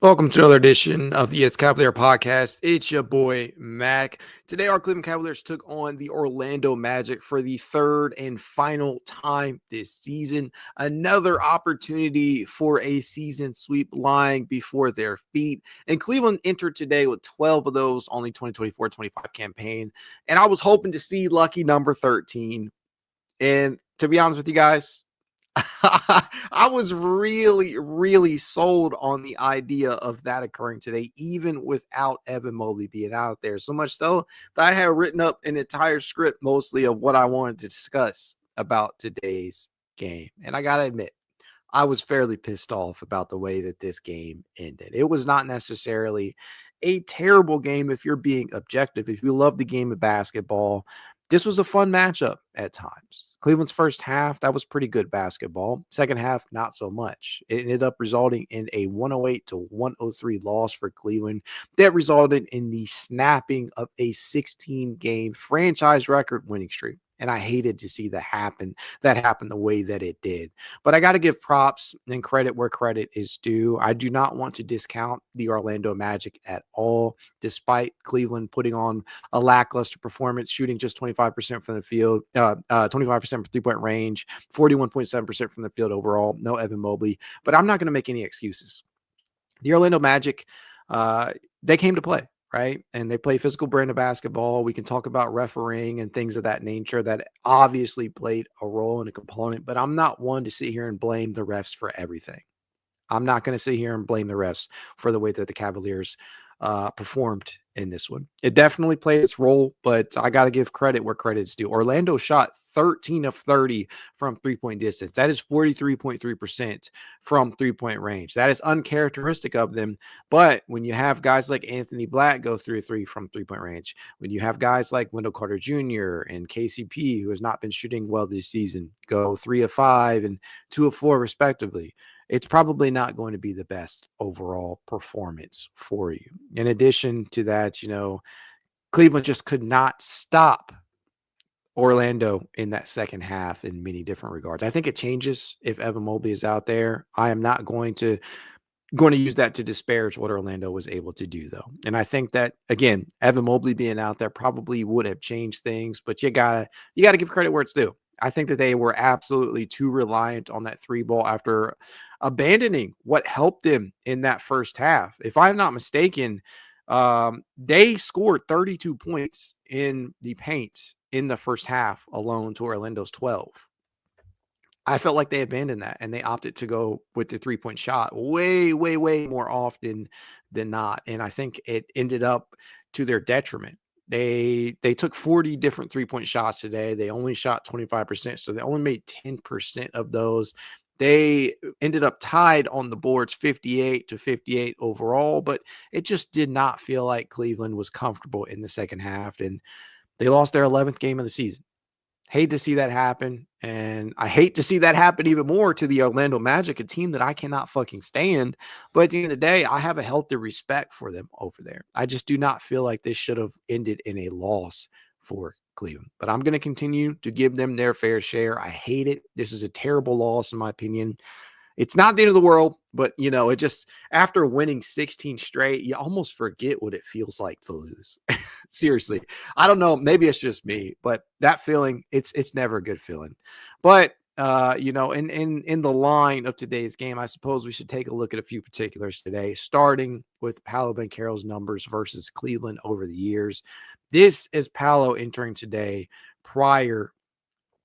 Welcome to another edition of the Cavalier podcast. It's your boy, Mac. Today, our Cleveland Cavaliers took on the Orlando Magic for the third and final time this season. Another opportunity for a season sweep lying before their feet. And Cleveland entered today with 12 of those on the 2024-25 campaign. And I was hoping to see lucky number 13. And to be honest with you guys, I was really sold on the idea of that occurring today, even without Evan Mobley being out there. So much so that I had written up an entire script mostly of what I wanted to discuss about today's game. And I got to admit, I was fairly pissed off about the way that this game ended. It was not necessarily a terrible game if you're being objective. If you love the game of basketball, this was a fun matchup at times. Cleveland's first half, that was pretty good basketball. Second half, not so much. It ended up resulting in a 108-103 loss for Cleveland. That resulted in the snapping of a 16-game franchise record winning streak. And I hated to see that happen the way that it did. But I got to give props and credit where credit is due. I do not want to discount the Orlando Magic at all, despite Cleveland putting on a lackluster performance, shooting just 25% from the field, 25% from three-point range, 41.7% from the field overall. No Evan Mobley. But I'm not going to make any excuses. The Orlando Magic, they came to play. Right. And they play physical brand of basketball. We can talk about refereeing and things of that nature that obviously played a role and a component, but I'm not one to sit here and blame the refs for everything. I'm not going to sit here and blame the refs for the way that the Cavaliers performed in this one. It definitely played its role, but I got to give credit where credit's due. Orlando shot 13 of 30 from three-point distance. That is 43.3% from three-point range. That is uncharacteristic of them, but when you have guys like Anthony Black go 3 of 3 from three-point range, when you have guys like Wendell Carter Jr. and KCP, who has not been shooting well this season, go 3 of 5 and 2 of 4 respectively, it's probably not going to be the best overall performance for you. In addition to that, Cleveland just could not stop Orlando in that second half in many different regards. I think it changes if Evan Mobley is out there. I am not going to use that to disparage what Orlando was able to do, though. And I think that, again, Evan Mobley being out there probably would have changed things, but you gotta give credit where it's due. I think that they were absolutely too reliant on that three ball after abandoning what helped them in that first half. If I'm not mistaken, they scored 32 points in the paint in the first half alone to Orlando's 12. I felt like they abandoned that and they opted to go with the three-point shot way more often than not. And I think it ended up to their detriment. They took 40 different three-point shots today. They only shot 25%, so they only made 10% of those. They ended up tied on the boards 58-58 overall, but it just did not feel like Cleveland was comfortable in the second half, and they lost their 11th game of the season. Hate to see that happen, and I hate to see that happen even more to the Orlando Magic, a team that I cannot fucking stand. But at the end of the day, I have a healthy respect for them over there. I just do not feel like this should have ended in a loss for Cleveland. But I'm going to continue to give them their fair share. I hate it. This is a terrible loss, in my opinion. It's not the end of the world, but, it just, after winning 16 straight, you almost forget what it feels like to lose. Seriously. I don't know. Maybe it's just me, but that feeling, it's never a good feeling. But, in the line of today's game, I suppose we should take a look at a few particulars today, starting with Paolo Banchero's numbers versus Cleveland over the years. This is Paolo entering today prior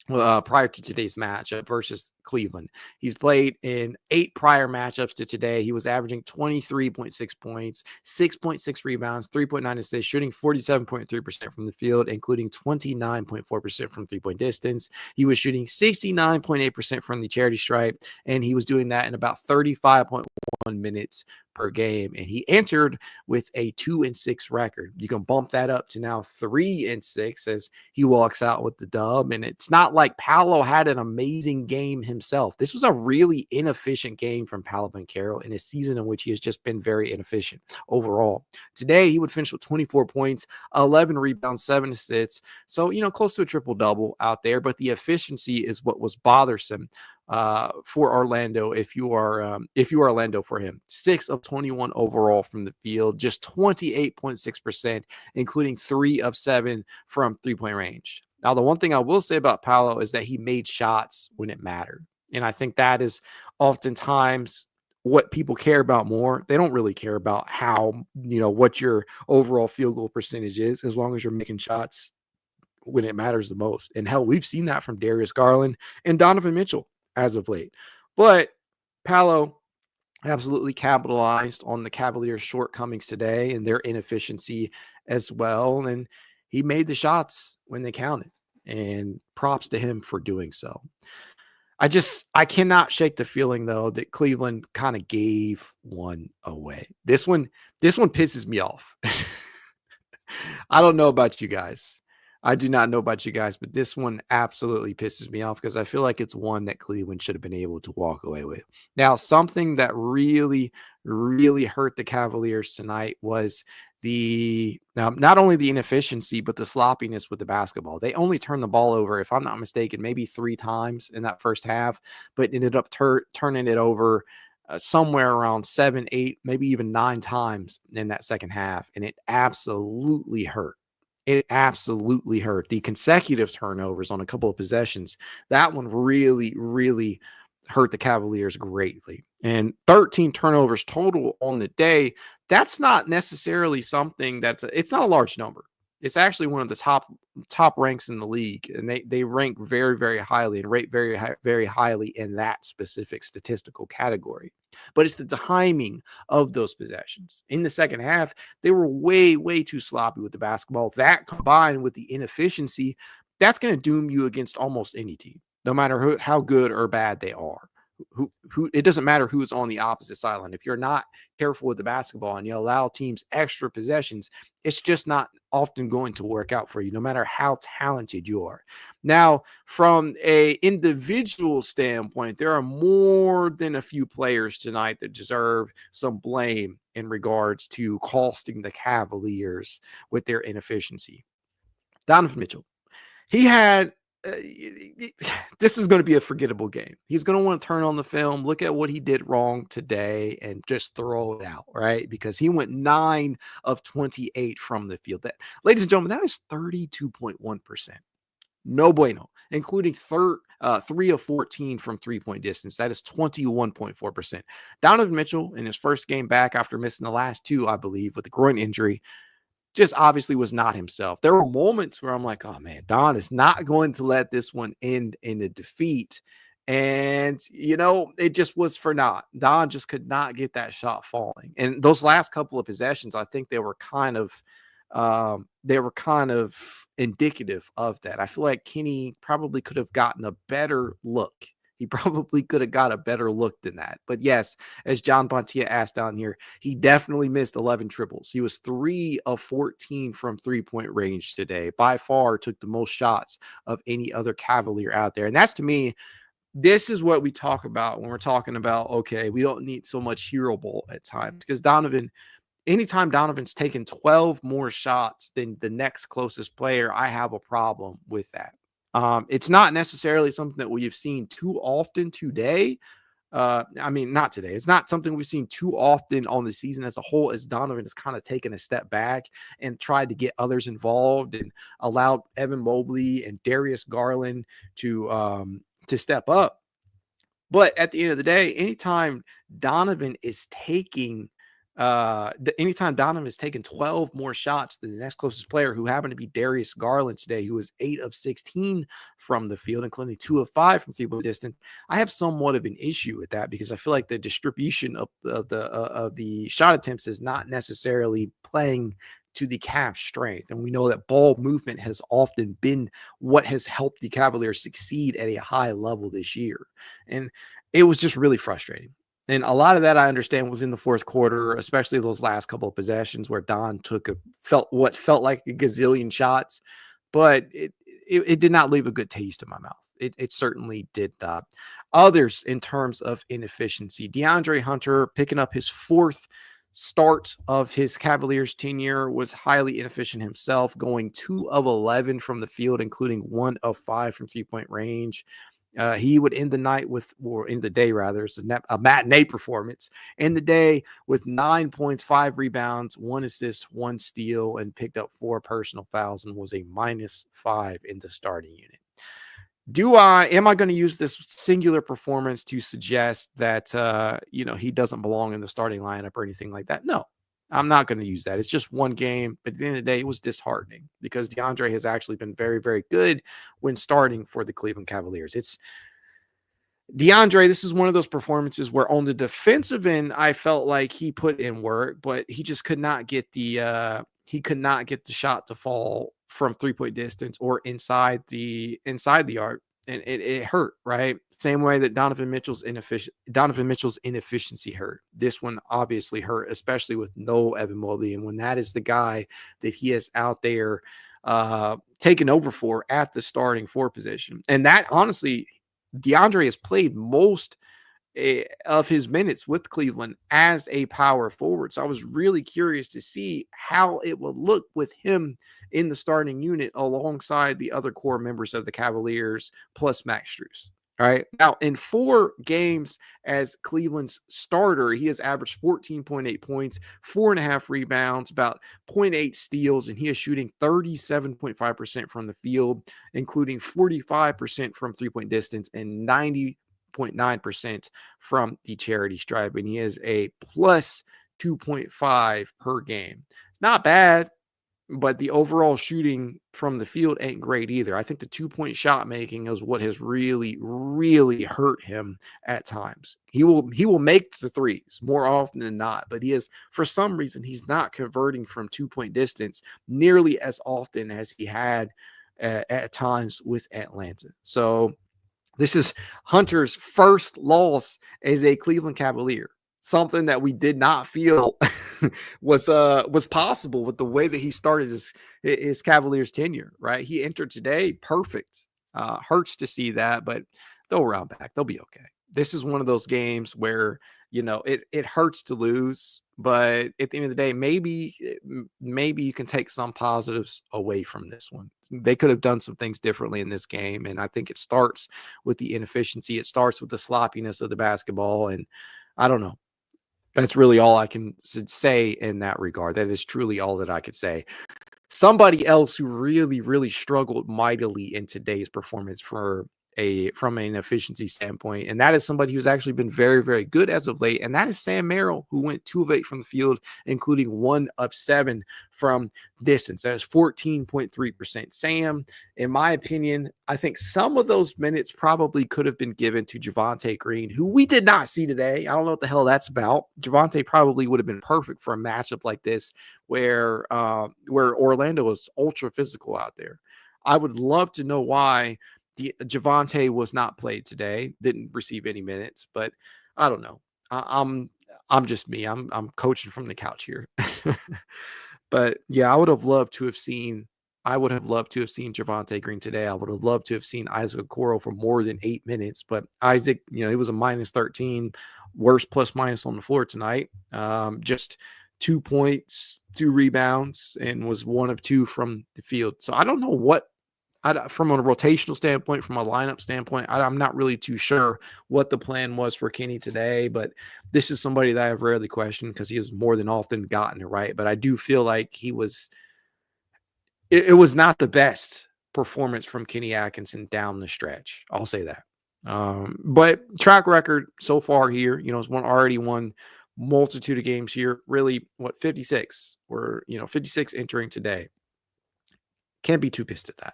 to today's matchup versus Cleveland. He's played in 8 prior matchups to today. He was averaging 23.6 points, 6.6 rebounds, 3.9 assists, shooting 47.3% from the field, including 29.4% from three-point distance. He was shooting 69.8% from the charity stripe, and he was doing that in about 35.1 minutes per game. And he entered with a 2-6 record. You can bump that up to now 3-6 as he walks out with the dub. And it's not like Paolo had an amazing game himself. This was a really inefficient game from Paolo Banchero in a season in which he has just been very inefficient overall. Today, he would finish with 24 points, 11 rebounds, 7 assists. So, close to a triple-double out there, but the efficiency is what was bothersome for Orlando. If you are Orlando for him, 6 of 21 overall from the field, just 28.6%, including 3 of 7 from 3-point range. Now, the one thing I will say about Paolo is that he made shots when it mattered. And I think that is oftentimes what people care about more. They don't really care about what your overall field goal percentage is, as long as you're making shots when it matters the most. And hell, we've seen that from Darius Garland and Donovan Mitchell as of late. But Paolo absolutely capitalized on the Cavaliers' shortcomings today and their inefficiency as well. And he made the shots when they counted. And props to him for doing so. I cannot shake the feeling, though, that Cleveland kind of gave one away. This one pisses me off. I don't know about you guys. I do not know about you guys, but this one absolutely pisses me off because I feel like it's one that Cleveland should have been able to walk away with. Now, something that really, really hurt the Cavaliers tonight was not only the inefficiency, but the sloppiness with the basketball. They only turned the ball over, if I'm not mistaken, maybe 3 times in that first half, but ended up turning it over somewhere around 7, 8, maybe even 9 times in that second half. And it absolutely hurt. It absolutely hurt. The consecutive turnovers on a couple of possessions, that one really, really hurt the Cavaliers greatly. And 13 turnovers total on the day, that's not necessarily something it's not a large number. It's actually one of the top ranks in the league, and they rank very, very highly and rate very, very highly in that specific statistical category. But it's the timing of those possessions. In the second half, they were way, way too sloppy with the basketball. That combined with the inefficiency, that's going to doom you against almost any team, no matter how good or bad they are. It doesn't matter who's on the opposite sideline. If you're not careful with the basketball and you allow teams extra possessions, it's just not often going to work out for you, no matter how talented you are. Now, from a individual standpoint, there are more than a few players tonight that deserve some blame in regards to costing the Cavaliers with their inefficiency. Donovan Mitchell, he had this is going to be a forgettable game. He's going to want to turn on the film, look at what he did wrong today, and just throw it out, right? Because he went 9 of 28 from the field. That, ladies and gentlemen, that is 32.1%. No bueno, including 3 of 14 from 3-point distance. That is 21.4%. Donovan Mitchell, in his first game back after missing the last 2, I believe, with a groin injury, just obviously was not himself. There were moments where I'm like, oh man, Don is not going to let this one end in a defeat. And, it just was for naught. Don just could not get that shot falling. And those last couple of possessions, I think they were kind of indicative of that. I feel like Kenny probably could have gotten a better look. He probably could have got a better look than that. But yes, as John Bontia asked down here, he definitely missed 11 triples. He was 3 of 14 from 3-point range today. By far took the most shots of any other Cavalier out there. And that's, to me, this is what we talk about when we're talking about, okay, we don't need so much hero ball at times. Because anytime Donovan's taken 12 more shots than the next closest player, I have a problem with that. It's not necessarily something that we've seen too often today. Not today. It's not something we've seen too often on the season as a whole, as Donovan has kind of taken a step back and tried to get others involved and allowed Evan Mobley and Darius Garland to step up. But at the end of the day, anytime Donovan is taking 12 more shots than the next closest player, who happened to be Darius Garland today, who was 8 of 16 from the field, including 2 of 5 from 3-point distance, I have somewhat of an issue with that because I feel like the distribution of the shot attempts is not necessarily playing to the Cavs' strength. And we know that ball movement has often been what has helped the Cavaliers succeed at a high level this year. And it was just really frustrating. And a lot of that I understand was in the fourth quarter, especially those last couple of possessions where Don felt like a gazillion shots, but it did not leave a good taste in my mouth. It certainly did not. Others in terms of inefficiency, DeAndre Hunter picking up his 4th start of his Cavaliers tenure was highly inefficient himself, going 2 of 11 from the field, including 1 of 5 from 3-point range. He would end the night with, or end the day rather, it's a matinee performance. End the day with 9 points, 5 rebounds, 1 assist, 1 steal, and picked up 4 personal fouls and was a -5 in the starting unit. Am I going to use this singular performance to suggest that, he doesn't belong in the starting lineup or anything like that? No, I'm not going to use that. It's just one game. But at the end of the day, it was disheartening because DeAndre has actually been very, very good when starting for the Cleveland Cavaliers. It's DeAndre, this is one of those performances where on the defensive end, I felt like he put in work, but he just could not get the shot to fall from 3-point distance or inside the arc. And it hurt, right? Same way that Donovan Mitchell's inefficiency hurt. This one obviously hurt, especially with no Evan Mobley. And when that is the guy that he is out there taken over for at the starting 4 position. And that honestly, DeAndre has played most of his minutes with Cleveland as a power forward. So I was really curious to see how it would look with him in the starting unit alongside the other core members of the Cavaliers plus Max Strus. All right. Now, in 4 games as Cleveland's starter, he has averaged 14.8 points, 4.5 rebounds, about 0.8 steals, and he is shooting 37.5% from the field, including 45% from 3-point distance and 90.9% from the charity stripe. And he is a plus 2.5 per game. It's not bad, but the overall shooting from the field ain't great either. I think the 2-point shot making is what has really, really hurt him at times. He will make the threes more often than not, but for some reason, he's not converting from 2-point distance nearly as often as he had at times with Atlanta. So this is Hunter's first loss as a Cleveland Cavalier. Something that we did not feel was possible with the way that he started his Cavaliers tenure, right? He entered today perfect. Hurts to see that, but they'll round back. They'll be okay. This is one of those games where, it hurts to lose, but at the end of the day, maybe you can take some positives away from this one. They could have done some things differently in this game, and I think it starts with the inefficiency. It starts with the sloppiness of the basketball, and I don't know. That's really all I can say in that regard. That is truly all that I could say. Somebody else who really, really struggled mightily in today's performance from an efficiency standpoint, and that is somebody who's actually been very, very good as of late, and that is Sam Merrill, who went 2 of 8 from the field, including 1 of 7 from distance. That is 14.3%. Sam, in my opinion, I think some of those minutes probably could have been given to Javonte Green, who we did not see today. I don't know what the hell that's about. Javonte probably would have been perfect for a matchup like this where Orlando was ultra physical out there. I would love to know why Javonte was not played today, didn't receive any minutes, but I don't know. I'm just me. I'm coaching from the couch here. But yeah, I would have loved to have seen Javonte Green today. I would have loved to have seen Isaac Okoro for more than 8 minutes, but Isaac, he was a -13, worst plus minus on the floor tonight. Just 2 points, 2 rebounds, and was 1 of 2 from the field. So I don't know what, from a rotational standpoint, from a lineup standpoint, I'm not really too sure what the plan was for Kenny today, but this is somebody that I've rarely questioned because he has more than often gotten it right. But I do feel like it was not the best performance from Kenny Atkinson down the stretch. I'll say that. But track record so far here, it's already won multitude of games here. Really, 56? We're 56 entering today. Can't be too pissed at that.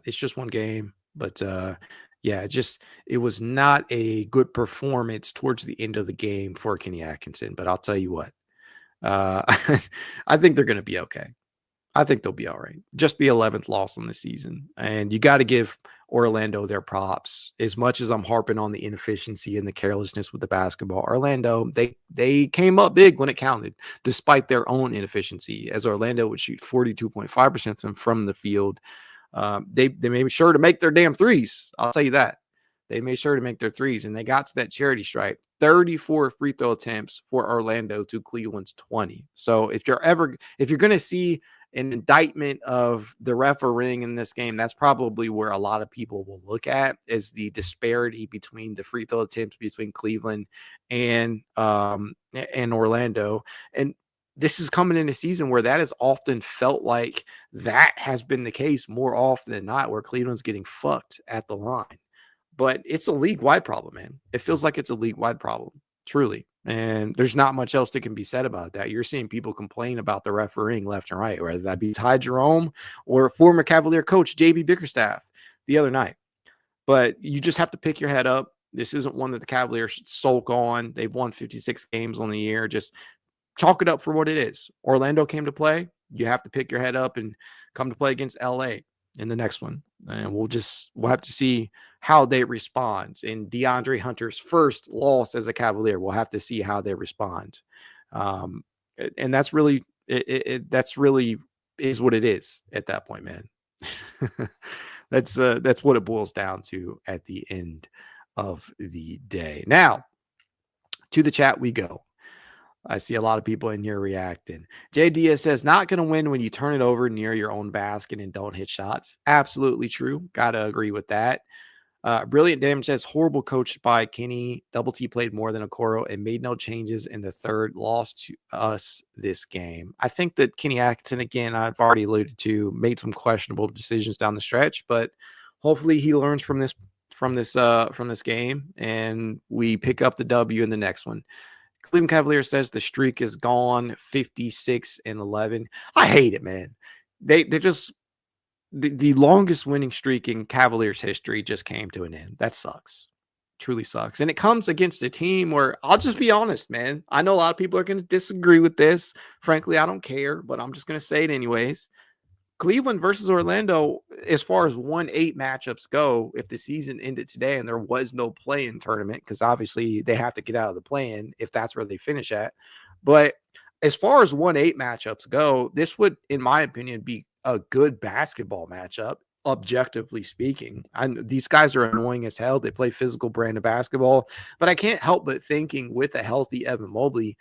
It's just one game, but yeah, it was not a good performance towards the end of the game for Kenny Atkinson. But I'll tell you what, I think they're going to be okay. I think they'll be all right. Just the 11th loss on the season, and you got to give Orlando their props. As much as I'm harping on the inefficiency and the carelessness with the basketball, Orlando, they came up big when it counted, despite their own inefficiency. As Orlando would shoot 42.5% from the field, they made sure to make their damn threes. I'll tell you that. They made sure to make their threes, and they got to that charity stripe. 34 free throw attempts for Orlando to Cleveland's 20. So if you're going to see an indictment of the refereeing in this game, that's probably where a lot of people will look at is the disparity between the free throw attempts between Cleveland and Orlando. And this is coming in a season where that has often felt like that has been the case more often than not, where Cleveland's getting fucked at the line. But it's a league-wide problem, man. It feels like it's a league-wide problem, truly. And there's not much else that can be said about that. You're seeing people complain about the refereeing left and right, whether that be Ty Jerome or former Cavalier coach JB Bickerstaff the other night. But you just have to pick your head up. This isn't one that the Cavaliers should sulk on. They've won 56 games on the year. Just chalk it up for what it is. Orlando came to play. You have to pick your head up and come to play against LA in the next one. And we'll have to see how they respond. In DeAndre Hunter's first loss as a Cavalier, we'll have to see how they respond. And that's really that's really is what it is at that point, man. That's what it boils down to at the end of the day. Now, to the chat we go. I see a lot of people in here reacting. JDS says, not going to win when you turn it over near your own basket and don't hit shots. Absolutely true. Got to agree with that. Brilliant Damage says, horrible coached by Kenny. Double T played more than Okoro and made no changes in the third. Lost to us this game. I think that Kenny Atkinson, again, I've already alluded to, made some questionable decisions down the stretch, but hopefully he learns from this game and we pick up the W in the next one. Cleveland Cavaliers says the streak is gone, 56-11. I hate it, man. They're just the longest winning streak in Cavaliers history just came to an end. That sucks. Truly sucks. And it comes against a team where I'll just be honest, man. I know a lot of people are going to disagree with this. Frankly, I don't care, but I'm just going to say it anyways. Cleveland versus Orlando, as far as 1-8 matchups go, if the season ended today and there was no play-in tournament, because obviously they have to get out of the play-in if that's where they finish at. But as far as 1-8 matchups go, this would, in my opinion, be a good basketball matchup, objectively speaking. These guys are annoying as hell. They play physical brand of basketball. But I can't help but thinking with a healthy Evan Mobley,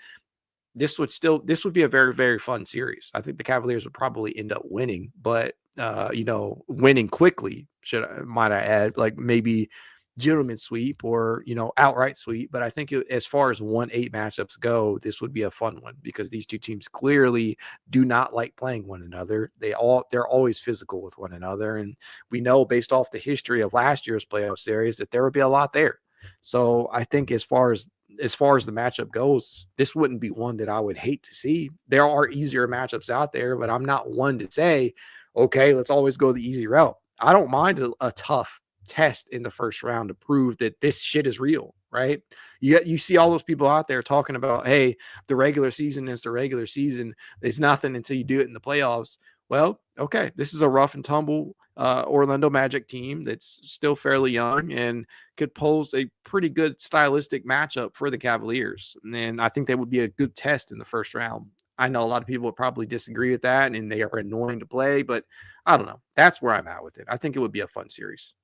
this would be a very, very fun series. I think the Cavaliers would probably end up winning, but winning quickly, might I add, like maybe gentleman sweep or, outright sweep. But I think as far as 1-8 matchups go, this would be a fun one because these two teams clearly do not like playing one another. They're always physical with one another. And we know based off the history of last year's playoff series that there would be a lot there. So I think as far as the matchup goes, this wouldn't be one that I would hate to see. There are easier matchups out there, but I'm not one to say, okay, let's always go the easy route. I don't mind a tough test in the first round to prove that this shit is real, right? You see all those people out there talking about, hey, the regular season is the regular season. It's nothing until you do it in the playoffs. Well, okay, this is a rough and tumble Orlando Magic team that's still fairly young and could pose a pretty good stylistic matchup for the Cavaliers. And I think that would be a good test in the first round. I know a lot of people would probably disagree with that and they are annoying to play, but I don't know. That's where I'm at with it. I think it would be a fun series.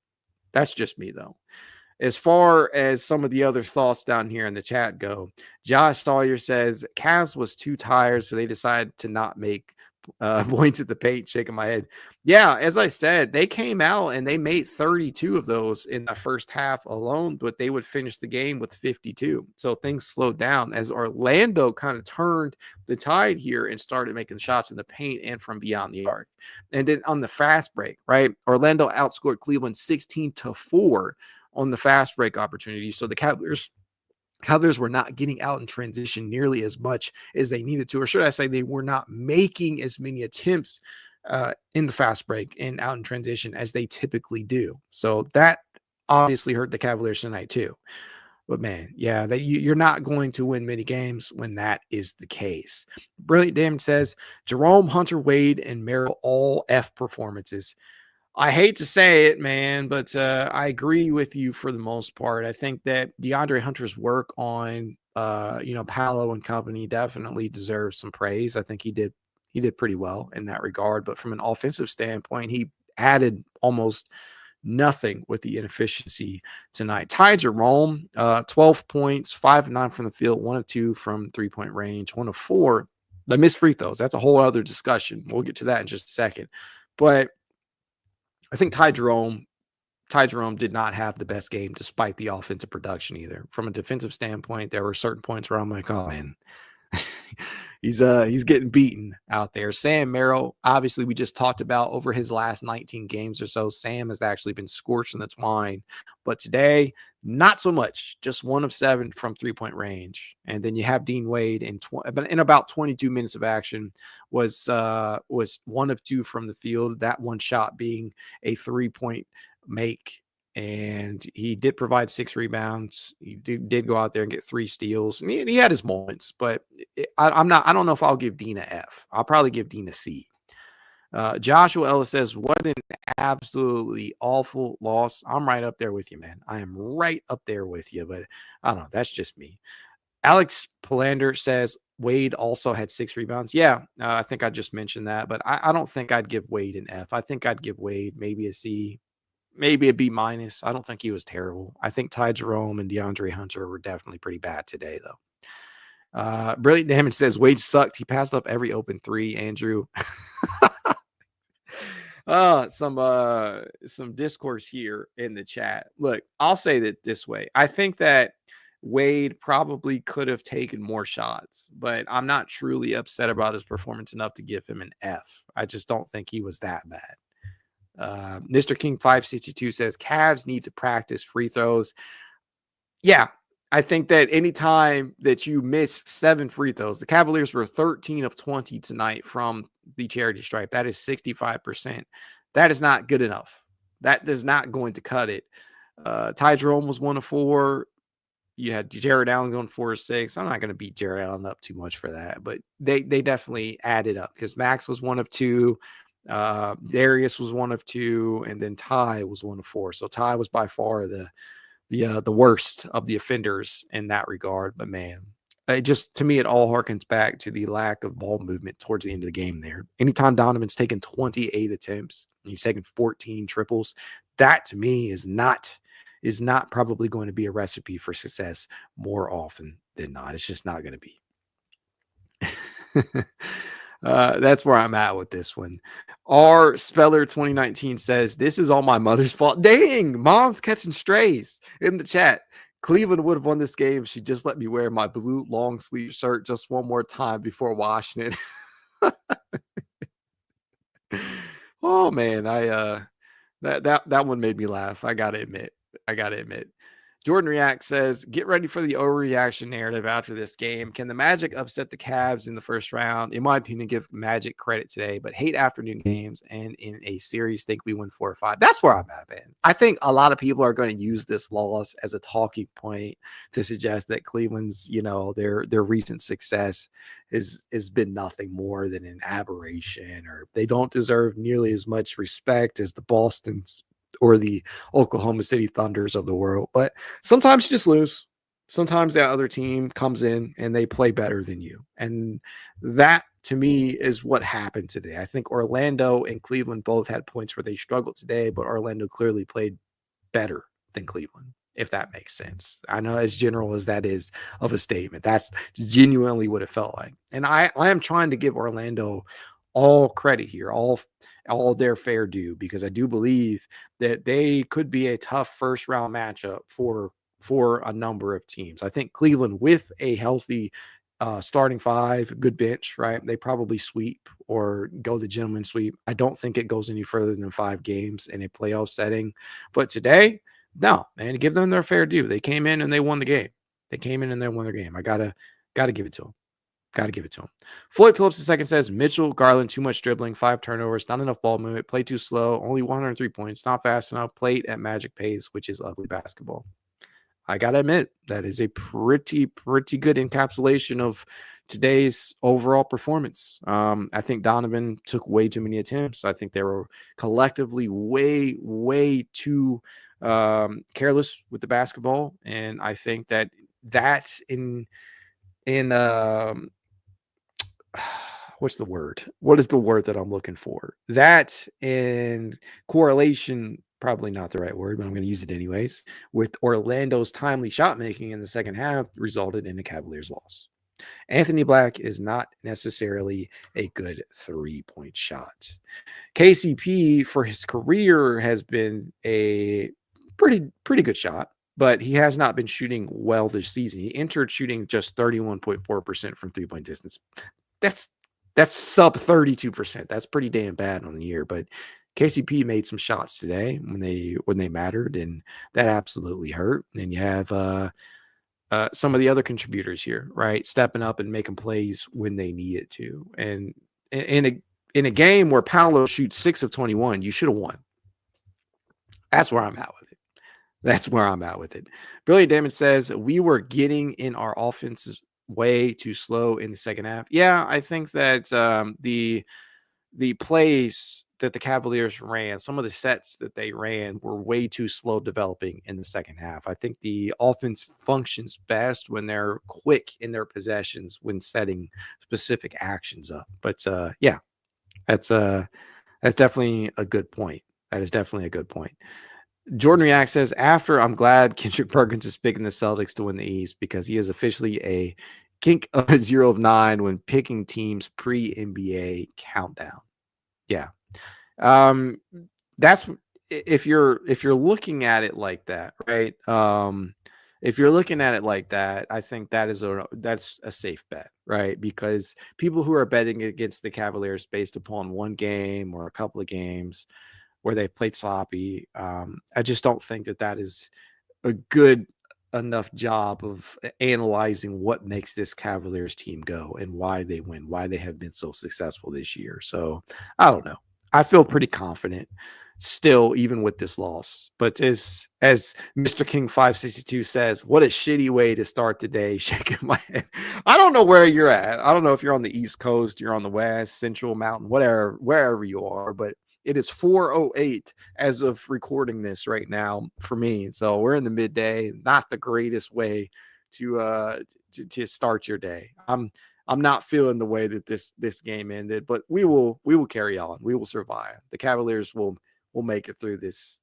That's just me, though. As far as some of the other thoughts down here in the chat go, Josh Sawyer says Cavs was too tired, so they decided to not make points at the paint, shaking my head. Yeah, as I said, they came out and they made 32 of those in the first half alone, but they would finish the game with 52. So things slowed down as Orlando kind of turned the tide here and started making shots in the paint and from beyond the arc. And then on the fast break, right? Orlando outscored Cleveland 16-4 on the fast break opportunity. So the Cavaliers were not getting out in transition nearly as much as they needed to, or should I say they were not making as many attempts in the fast break and out in transition as they typically do. So that obviously hurt the Cavaliers tonight too. But man, yeah, you're not going to win many games when that is the case. Brilliant Damage says, Jerome, Hunter, Wade, and Merrill all F performances. I hate to say it, man, but I agree with you for the most part. I think that DeAndre Hunter's work on, Paolo and company definitely deserves some praise. I think he did pretty well in that regard. But from an offensive standpoint, he added almost nothing with the inefficiency tonight. Ty Jerome, 12 points, 5 of 9 from the field, 1 of 2 from 3-point range, 1 of 4 The missed free throws, that's a whole other discussion. We'll get to that in just a second. But I think Ty Jerome did not have the best game despite the offensive production either. From a defensive standpoint, there were certain points where I'm like, oh man, he's getting beaten out there. Sam Merrill, obviously, we just talked about over his last 19 games or so. Sam has actually been scorched in the twine, but today, not so much. Just 1 of 7 from 3-point range, and then you have Dean Wade in about 22 minutes of action was 1 of 2 from the field. That one shot being a 3-point make. And he did provide 6 rebounds. He did go out there and get 3 steals. And he had his moments, but I don't know if I'll give Dean an F. I'll probably give Dean a C. Joshua Ellis says, what an absolutely awful loss. I'm right up there with you, man. I am right up there with you, but I don't know. That's just me. Alex Palander says, Wade also had 6 rebounds. Yeah, I think I just mentioned that, but I don't think I'd give Wade an F. I think I'd give Wade maybe a C. Maybe a B-. I don't think he was terrible. I think Ty Jerome and DeAndre Hunter were definitely pretty bad today, though. Brilliant Damage says Wade sucked. He passed up every open 3, Andrew. Some discourse here in the chat. Look, I'll say that this way. I think that Wade probably could have taken more shots, but I'm not truly upset about his performance enough to give him an F. I just don't think he was that bad. Mr. King 562 says Cavs need to practice free throws. Yeah, I think that anytime that you miss 7 free throws, the Cavaliers were 13 of 20 tonight from the charity stripe. That is 65%. That is not good enough. That is not going to cut it. Ty Jerome was 1 of 4. You had Jarrett Allen going 4 of 6. I'm not going to beat Jarrett Allen up too much for that, but they definitely added up because Max was 1 of 2. Darius was 1 of 2, and then Ty was 1 of 4. So Ty was by far the worst of the offenders in that regard. But man, to me, it all harkens back to the lack of ball movement towards the end of the game there. Anytime Donovan's taken 28 attempts, and he's taken 14 triples, that to me is not probably going to be a recipe for success more often than not. It's just not going to be. That's where I'm at with this one. R Speller 2019 says, this is all my mother's fault. Dang, mom's catching strays in the chat. Cleveland would have won this game if she just let me wear my blue long sleeve shirt just one more time before washing it. Oh man, that one made me laugh. I gotta admit. Jordan React says, get ready for the overreaction narrative after this game. Can the Magic upset the Cavs in the first round? In my opinion, give Magic credit today, but hate afternoon games and in a series think we win 4 or 5. That's where I'm at, man. I think a lot of people are going to use this loss as a talking point to suggest that Cleveland's, their recent success has been nothing more than an aberration, or they don't deserve nearly as much respect as the Boston's or the Oklahoma City Thunders of the world. But sometimes you just lose. Sometimes that other team comes in and they play better than you. And that, to me, is what happened today. I think Orlando and Cleveland both had points where they struggled today, but Orlando clearly played better than Cleveland, if that makes sense. I know as general as that is of a statement, that's genuinely what it felt like. And I am trying to give Orlando all credit here, all their fair due, because I do believe that they could be a tough first round matchup for a number of teams. I think Cleveland with a healthy starting 5, good bench, right? They probably sweep or go the gentleman sweep. I don't think it goes any further than 5 games in a playoff setting. But today, no, man, give them their fair due. They came in and they won the game. I gotta give it to them. Floyd Phillips II says, Mitchell, Garland, too much dribbling, 5 turnovers, not enough ball movement, play too slow, only 103 points, not fast enough, played at Magic pace, which is ugly basketball. I got to admit, that is a pretty good encapsulation of today's overall performance. I think Donovan took way too many attempts. I think they were collectively way too careless with the basketball. And I think that in what's the word? What is the word that I'm looking for? That in correlation, probably not the right word, but I'm going to use it anyways, with Orlando's timely shot making in the second half resulted in the Cavaliers' loss. Anthony Black is not necessarily a good 3-point shot. KCP for his career has been a pretty good shot, but he has not been shooting well this season. He entered shooting just 31.4% from 3-point distance. That's sub 32%. That's pretty damn bad on the year, but KCP made some shots today when they mattered, and that absolutely hurt. And you have some of the other contributors here, right, stepping up and making plays when they need it to. And in a game where Paolo shoots 6 of 21, you should have won. That's where I'm at with it. That's where I'm at with it. Brilliant Damage says we were getting in our offense's way too slow in the second half. Yeah, I think that the plays that the Cavaliers ran, some of the sets that they ran were way too slow developing in the second half. I think the offense functions best when they're quick in their possessions when setting specific actions up. But yeah, that's definitely a good point. That is definitely a good point. Jordan React says, I'm glad Kendrick Perkins is picking the Celtics to win the East because he is officially a kink of a 0 of 9 when picking teams pre-NBA countdown. Yeah. That's if you're looking at it like that, right? If you're looking at it like that, I think that's a safe bet, right? Because people who are betting against the Cavaliers based upon one game or a couple of games where they played sloppy, I just don't think that is a good enough job of analyzing what makes this Cavaliers team go and why they win, why they have been so successful this year. So I don't know. I feel pretty confident still, even with this loss. But as Mr. King 562 says, what a shitty way to start the day. Shaking my head. I don't know where you're at. I don't know if you're on the East Coast, you're on the West, Central Mountain, whatever, wherever you are, but it is 4:08 as of recording this right now for me. So we're in the midday. Not the greatest way to start your day. I'm not feeling the way that this game ended, but we will carry on. We will survive. The Cavaliers will make it through this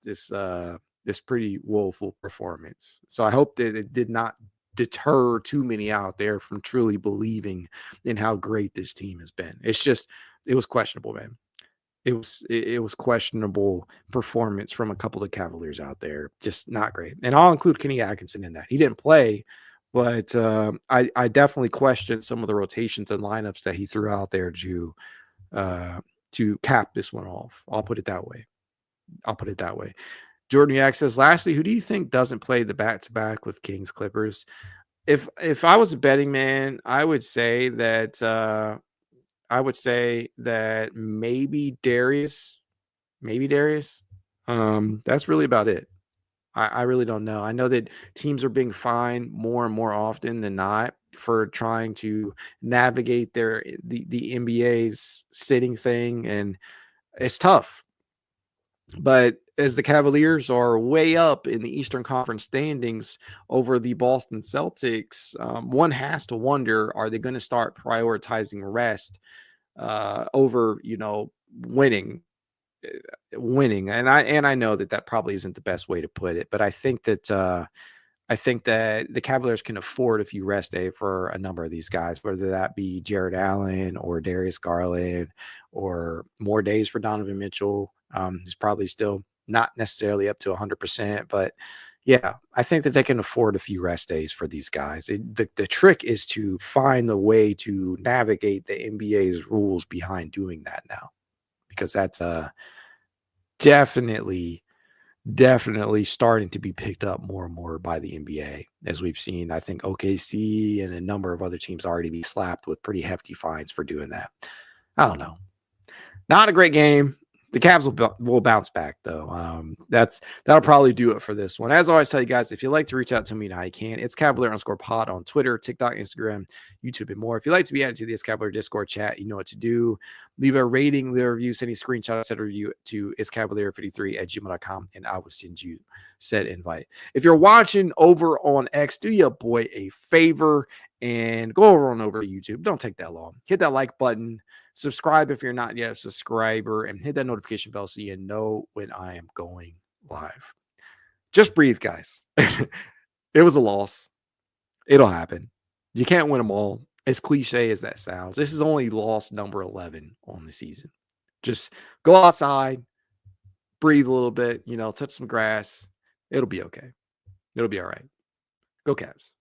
pretty woeful performance. So I hope that it did not deter too many out there from truly believing in how great this team has been. It was questionable, man. It was questionable performance from a couple of Cavaliers out there. Just not great. And I'll include Kenny Atkinson in that. He didn't play, but I definitely questioned some of the rotations and lineups that he threw out there to cap this one off. I'll put it that way. Jordan Yak says, lastly, who do you think doesn't play the back-to-back with Kings Clippers? If I was a betting man, I would say that maybe Darius. That's really about it. I really don't know. I know that teams are being fined more and more often than not for trying to navigate the NBA's sitting thing, and it's tough. But as the Cavaliers are way up in the Eastern Conference standings over the Boston Celtics, one has to wonder, are they going to start prioritizing rest over, winning? And I know that probably isn't the best way to put it, but I think that the Cavaliers can afford a few rest day for a number of these guys, whether that be Jarrett Allen or Darius Garland or more days for Donovan Mitchell, who's probably still not necessarily up to 100%, but yeah, I think that they can afford a few rest days for these guys. The trick is to find the way to navigate the NBA's rules behind doing that now, because that's definitely starting to be picked up more and more by the NBA, as we've seen. I think OKC and a number of other teams already be slapped with pretty hefty fines for doing that. I don't know. Not a great game. The Cavs will bounce back, though. That'll probably do it for this one. As always, tell you guys, if you'd like to reach out to me, now you can. It's Cavalier_pod on Twitter, TikTok, Instagram, YouTube, and more. If you'd like to be added to this Cavalier Discord chat, you know what to do. Leave a rating, leave a review, send a screenshot, send a review to itscavalier53@gmail.com, and I will send you said invite. If you're watching over on X, do your boy a favor and go over to YouTube. Don't take that long. Hit that like button. Subscribe if you're not yet a subscriber, and hit that notification bell so you know when I am going live. Just breathe, guys. It was a loss. It'll happen. You can't win them all. As cliche as that sounds, this is only loss number 11 on the season. Just go outside, breathe a little bit, touch some grass. It'll be okay. It'll be all right. Go Cavs.